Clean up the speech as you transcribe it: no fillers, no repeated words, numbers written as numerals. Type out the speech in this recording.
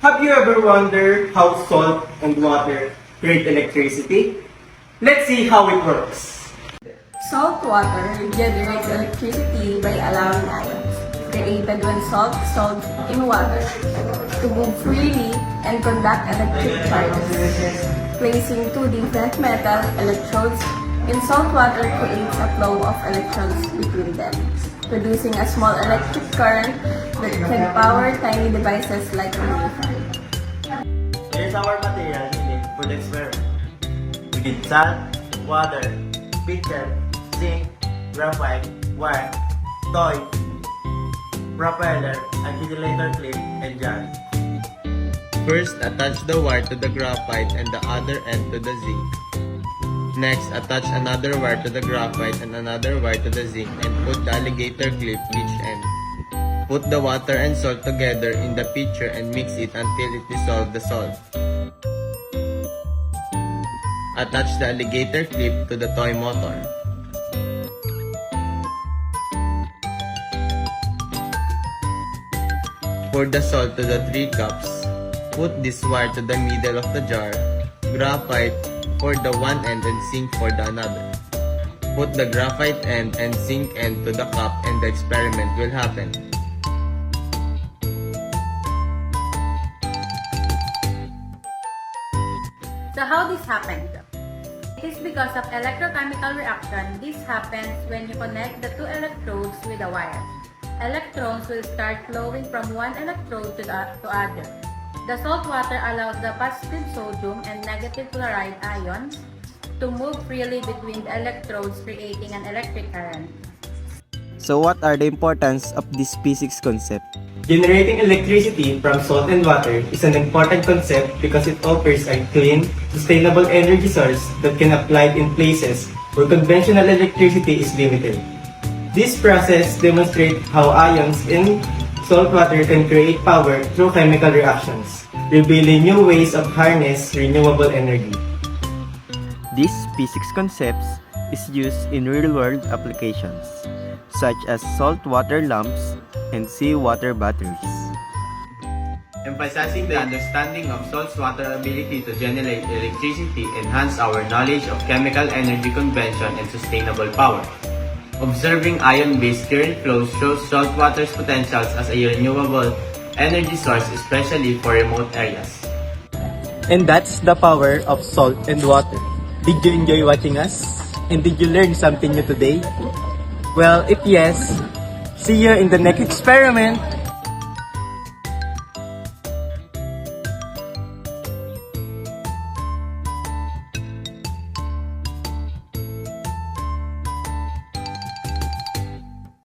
Have you ever wondered how salt and water create electricity? Let's see how it works. Salt water generates electricity by allowing ions, created when salt dissolves in water, to move freely and conduct electric charges. Placing two different metal electrodes in salt water creates a flow of electrons between them, producing a small electric current that can power tiny devices like a mini fan. Here's our material needed for the experiment. We need salt, water, pitcher, zinc, graphite, wire, toy, propeller, ventilator clip, and jar. First, attach the wire to the graphite and the other end to the zinc. Next, attach another wire to the graphite and another wire to the zinc and put the alligator clip each end. Put the water and salt together in the pitcher and mix it until it dissolves the salt. Attach the alligator clip to the toy motor. Pour the salt to the 3 cups. Put this wire to the middle of the jar, graphite for the one end and zinc for the another. Put the graphite end and zinc end to the cup and the experiment will happen. So how this happened? It is because of electrochemical reaction. This happens when you connect the two electrodes with a wire. Electrons will start flowing from one electrode to the other. The salt water allows the positive sodium and negative chloride ions to move freely between the electrodes, creating an electric current. So what are the importance of this physics concept? Generating electricity from salt and water is an important concept because it offers a clean, sustainable energy source that can be applied in places where conventional electricity is limited. This process demonstrates how ions in salt water can create power through chemical reactions, revealing new ways of harness renewable energy. This physics concepts is used in real-world applications, such as saltwater lamps and seawater batteries. Emphasizing the understanding of salt's water ability to generate electricity enhance our knowledge of chemical energy convention and sustainable power. Observing ion-based current flows shows saltwater's potentials as a renewable energy source, especially for remote areas. And that's the power of salt and water. Did you enjoy watching us? And did you learn something new today? Well, if yes, see you in the next experiment!